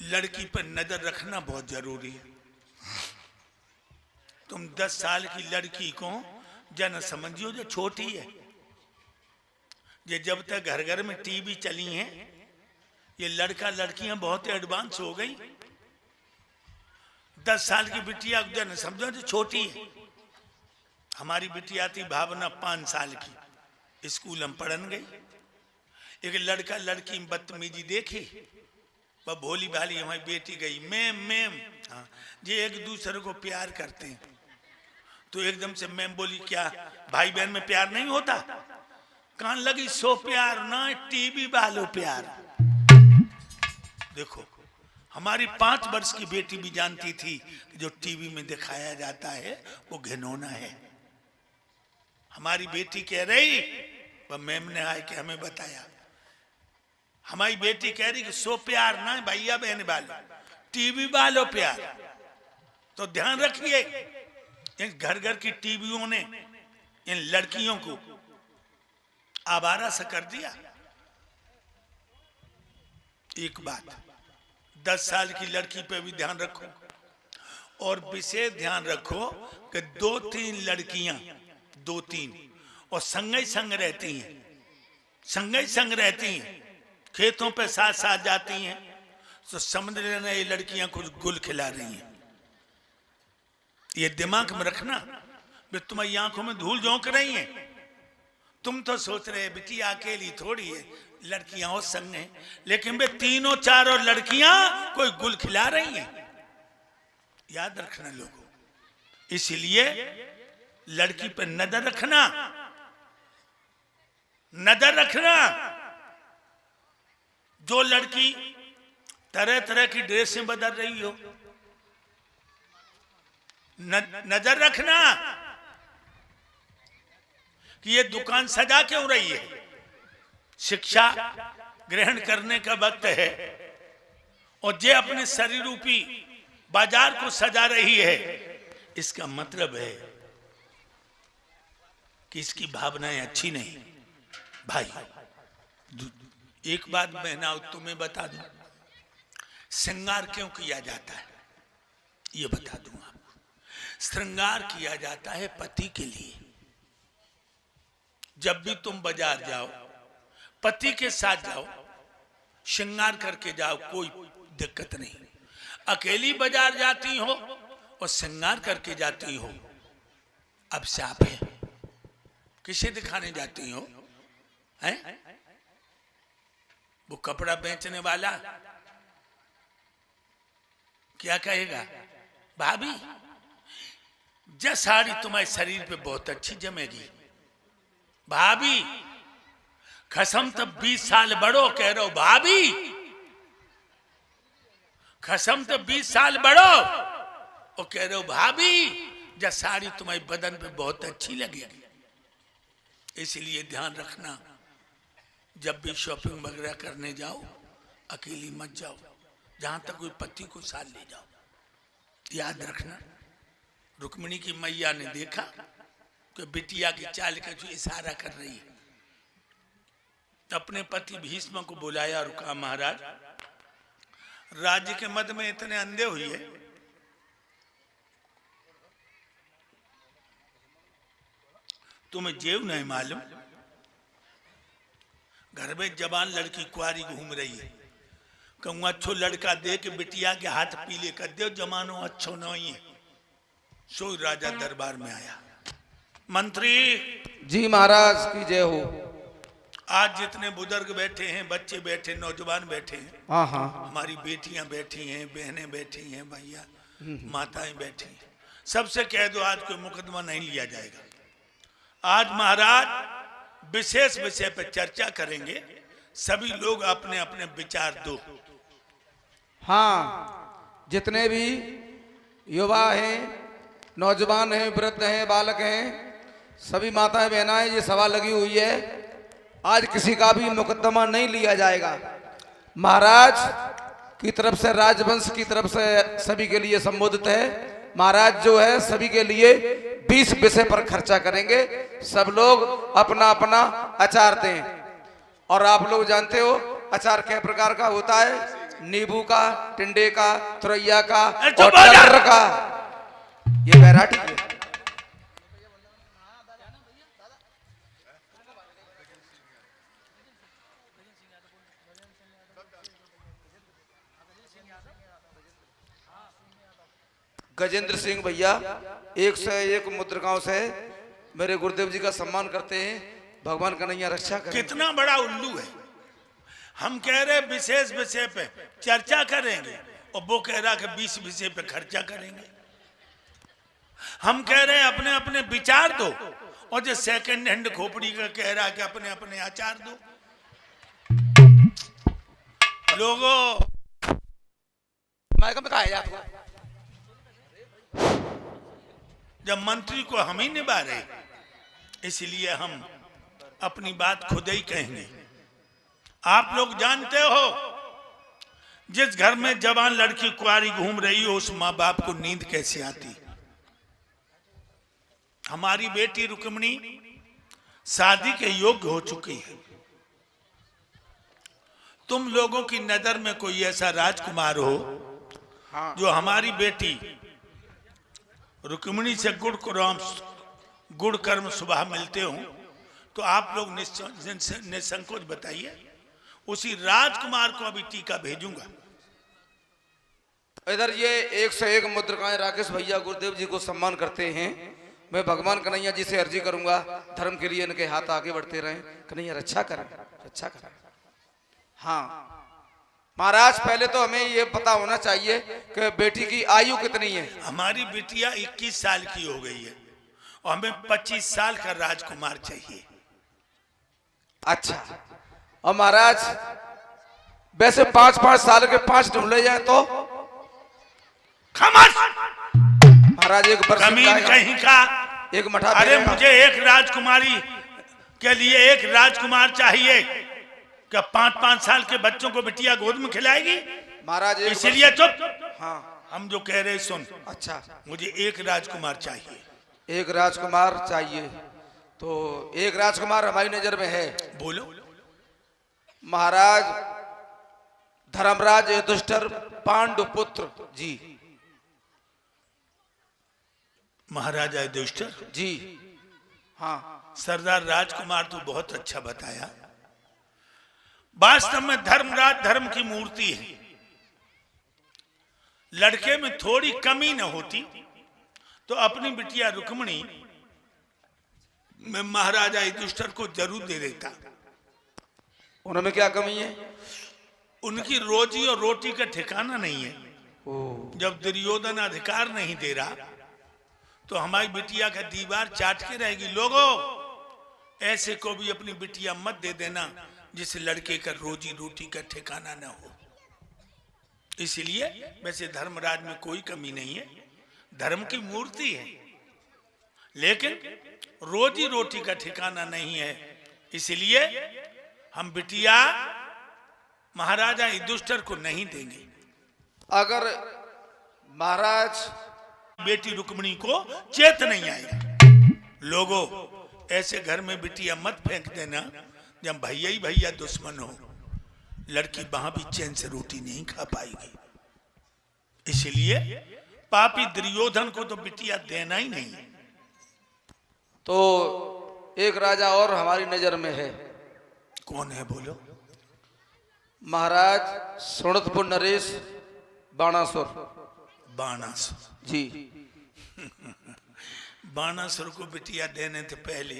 लड़की पर नजर रखना बहुत जरूरी है। तुम 10 साल की लड़की को जन समझियो जो छोटी है। ये जब तक घर घर में टीवी चली है, ये लड़का लड़कियां बहुत एडवांस हो गई। 10 साल की बिटिया जन समझो जो छोटी है। हमारी बिटिया थी भावना 5 साल की, स्कूल हम पढ़न गई। एक लड़का लड़की में बदतमीजी देखी, वह भोली भाली हमारी बेटी गई मैम मैम। हाँ, ये एक दूसरे को प्यार करते हैं। तो एकदम से मैम बोली क्या भाई बहन में प्यार नहीं होता? कान लगी सो प्यार ना टीवी वालों प्यार। देखो हमारी 5 वर्ष की बेटी भी जानती थी कि जो टीवी में दिखाया जाता है वो घिनौना है। हमारी बेटी कह रही, वह मैम ने आए कि हमें बताया। हमारी बेटी कह रही कि सो प्यार ना भैया बहन वालों, टीवी वालों प्यार। तो ध्यान रखिए, इन घर घर की टीवियों ने इन लड़कियों को आवारा सा कर दिया। एक बात 10 साल की लड़की पे भी ध्यान रखो, और विशेष ध्यान रखो कि 2-3 लड़कियां 2-3 और संग संग रहती हैं, संग संग रहती हैं, खेतों पे साथ साथ जाती हैं, तो समझ लेना ये लड़कियां कुछ गुल खिला रही हैं। ये दिमाग में रखना। वे तुम्हारी आंखों में धूल झोंक रही हैं। तुम तो सोच रहे बिटिया अकेली थोड़ी है, लड़कियां और संग हैं, लेकिन वे 3-4 लड़कियां कोई गुल खिला रही हैं। याद रखना लोगों। इसलिए लड़की पर नजर रखना, नजर रखना। जो लड़की तरह तरह की ड्रेसें बदल रही हो, नजर रखना कि ये दुकान सजा क्यों रही है। शिक्षा ग्रहण करने का वक्त है, और जे अपने शरीर रूपी बाजार को सजा रही है, इसका मतलब है कि इसकी भावनाएं अच्छी नहीं। भाई एक बात मैं ना तुम्हें बता दूं, श्रृंगार क्यों किया जाता है ये बता दूं आपको। श्रृंगार किया जाता है पति के लिए। जब भी तुम बाजार जाओ, पति के साथ जाओ, श्रृंगार करके जाओ, कोई दिक्कत नहीं। अकेली बाजार जाती हो और श्रृंगार करके जाती हो, अब साफ है। किसे दिखाने जाती हो? हैं? वो कपड़ा बेचने वाला क्या कहेगा? भाभी जब साड़ी तुम्हारे शरीर पे बहुत अच्छी जमेगी। भाभी कसम तब 20 साल बड़ो, कह रहे हो भाभी कसम तब 20 साल बड़ो, और कह रहे हो भाभी जब साड़ी तुम्हारे बदन पे बहुत अच्छी लगेगी। इसलिए ध्यान रखना, जब भी शॉपिंग वगैरह करने जाओ अकेली मत जाओ, जहां तक कोई पति को साथ ले जाओ। याद रखना, रुक्मिणी की मैया ने देखा कि बिटिया की चाल का जो इशारा कर रही है, अपने पति भीष्म को बुलाया और कहा महाराज राज्य के मध्य में इतने अंधे हुई है, तुम्हें जेव नहीं मालूम? घर में जवान लड़की कुआरी घूम रही है, कहूँ अच्छो लड़का दे के बिटिया के हाथ पीले कर दे, जमानो अच्छो नहीं है। सो राजा दरबार में आया। मंत्री जी महाराज की जय हो। आज जितने बुजुर्ग बैठे हैं, बच्चे बैठे, नौजवान बैठे हैं, हाँ हाँ, हमारी बेटियां बैठी हैं, बहनें बैठी हैं, भैया माताएं बैठी हैं, सबसे कह दो आज कोई मुकदमा नहीं लिया जाएगा। आज महाराज विशेष विषय पर चर्चा करेंगे, सभी लोग अपने अपने विचार दो। हाँ जितने भी युवा हैं, नौजवान हैं, वृद्ध हैं, बालक हैं, सभी माताएं बहनाएं, ये सभा लगी हुई है। आज किसी का भी मुकदमा नहीं लिया जाएगा। महाराज की तरफ से, राजवंश की तरफ से सभी के लिए संबोधित है। महाराज जो है सभी के लिए 20 विषय पर खर्चा करेंगे। सब लोग अपना अपना अचार दें। और आप लोग जानते हो अचार किस प्रकार का होता है। नींबू का, टिंडे का, तुरैया का अरे और चुप हो जा। टर्र का, ये वैरायटी है। गजेंद्र सिंह भैया 101 मुद्रिकाओं से मेरे गुरुदेव जी का सम्मान करते हैं। भगवान कन्हैया रक्षा करें। कितना बड़ा उल्लू है। हम कह रहे विशेष विषय पे चर्चा करेंगे और वो कह रहा कि 20 विषय पे खर्चा करेंगे। हम कह रहे हैं अपने अपने विचार दो और जो सेकंड हैंड खोपड़ी का कह रहा है कि अपने अपने आचार दो। लोगों माइक में कहा है आपको? जब मंत्री को हम ही निभा रहे, इसलिए हम अपनी बात खुद ही कहेंगे। आप लोग जानते हो जिस घर में जवान लड़की कुंवारी घूम रही हो उस माँ बाप को नींद कैसे आती। हमारी बेटी रुक्मिणी शादी के योग्य हो चुकी है। तुम लोगों की नजर में कोई ऐसा राजकुमार हो जो हमारी बेटी रुक्मिणी से गुड़ कर्म सुबह मिलते हो तो आप लोग निसंकोच बताइए। उसी राजकुमार को अभी टीका भेजूंगा। इधर ये 101 मुद्रिकाएं राकेश भैया गुरुदेव जी को सम्मान करते हैं। मैं भगवान कन्हैया जी से अर्जी करूंगा धर्म के लिए इनके हाथ आगे बढ़ते रहें। कन्हैया रक्षा करें, रक्षा करें। हाँ महाराज, पहले तो हमें ये पता होना चाहिए कि बेटी की आयु कितनी है। हमारी बिटिया 21 साल की हो गई है और हमें 25 साल का राजकुमार चाहिए। अच्छा, और महाराज वैसे 5-5 साल के 5 ढूंढे जाए तो खमस महाराज एक जमीन कहीं का। एक मठा। अरे मुझे एक राजकुमारी के लिए एक राजकुमार चाहिए। क्या 5-5 साल के बच्चों को बिटिया गोद में खिलाएगी? महाराज इसीलिए चुप। हाँ हम जो कह रहे सुन। अच्छा, मुझे एक राजकुमार चाहिए। एक राजकुमार चाहिए तो एक राजकुमार हमारी नजर में है। बोलो। महाराज धर्मराज युधिष्ठिर पांडुपुत्र जी। महाराजा युधिष्ठिर जी हाँ। सरदार राजकुमार तो बहुत अच्छा बताया। वास्तव में धर्मराज धर्म की मूर्ति है। लड़के में थोड़ी कमी न होती तो अपनी बिटिया रुक्मिणी मैं महाराजा युधिष्ठिर को जरूर दे देता। उनमें क्या कमी है? उनकी रोजी और रोटी का ठिकाना नहीं है। ओ। जब दुर्योधन अधिकार नहीं दे रहा तो हमारी बिटिया का दीवार चाट के रहेगी। लोगों, ऐसे को भी अपनी बिटिया मत दे देना जिस लड़के का रोजी रोटी का ठिकाना न हो। इसलिए वैसे धर्मराज में कोई कमी नहीं है, धर्म की मूर्ति है, लेकिन रोजी रोटी का ठिकाना नहीं है। इसलिए हम बिटिया महाराजा युधिष्ठिर को नहीं देंगे। अगर महाराज बेटी रुक्मिणी को चेत नहीं आएगा। लोगों, ऐसे घर में बिटिया मत फेंक देना जब भैया ही भैया दुश्मन हो। लड़की वहां भी चैन से रोटी नहीं खा पाएगी। इसलिए पापी दुर्योधन को तो बिटिया देना ही नहीं। तो एक राजा और हमारी नजर में है। कौन है बोलो? महाराज सोनतपुर नरेश बाणासुर। बाणासुर जी। बाणासुर को बिटिया देने से पहले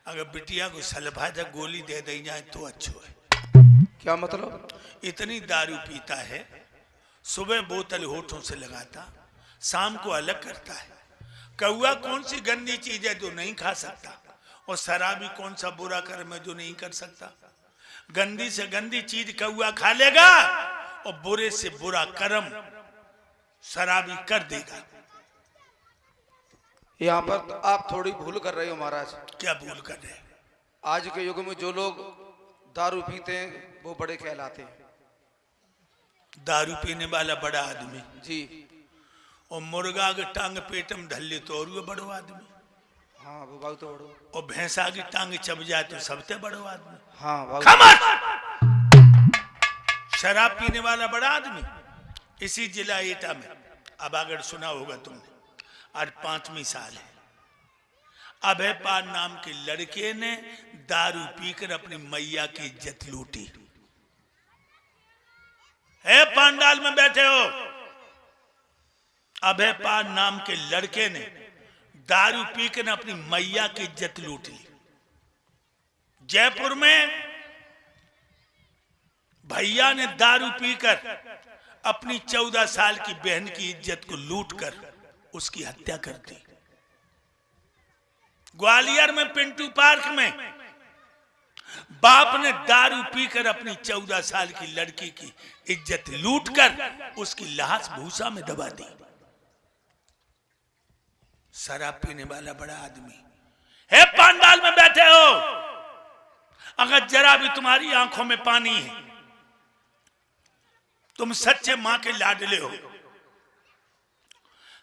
अगर बिटिया को सलभाजा गोली दे दी जाए तो अच्छा है। क्या मतलब? इतनी दारू पीता है, सुबह बोतल होठों से लगाता, शाम को अलग करता है। कौआ कौन सी गंदी चीज है जो नहीं खा सकता, और शराबी कौन सा बुरा कर्म है जो नहीं कर सकता। गंदी से गंदी चीज कौआ खा लेगा और बुरे से बुरा कर्म शराबी कर देगा। यहाँ पर तो आप थोड़ी भूल कर रहे हो महाराज। क्या भूल कर रहे? आज के युग में जो लोग दारू पीते हैं वो बड़े कहलाते हैं। दारू पीने वाला बड़ा आदमी जी। और मुर्गा के टांग पेट में धल ले तो और वो बड़ो आदमी। हाँ वो बात तो बड़ो। और भैंसा की टांग चब जाए तो सबसे बड़ो आदमी। हाँ खमस! शराब पीने वाला बड़ा आदमी इसी जिला एटा में, अब अगर सुना होगा तुमने, आज 5वीं साल है। अभयपाल नाम के लड़के ने दारू पीकर अपनी मैया की इज्जत लूटी। है पांडाल में बैठे हो, अभयपाल नाम के लड़के ने दारू पीकर अपनी मैया की इज्जत लूट ली। जयपुर में भैया ने दारू पीकर अपनी 14 साल की बहन की इज्जत को लूटकर उसकी हत्या कर दी। ग्वालियर में पिंटू पार्क में बाप ने दारू पीकर अपनी 14 साल की लड़की की इज्जत लूटकर उसकी लाश भूसा में दबा दी। शराब पीने वाला बड़ा आदमी है, पांडाल में बैठे हो, अगर जरा भी तुम्हारी आंखों में पानी है, तुम सच्चे मां के लाडले हो,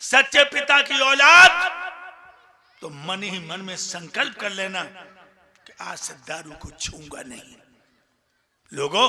सच्चे पिता की औलाद, तो मन ही मन में संकल्प कर लेना कि आज से दारू को छूंगा नहीं। लोगों,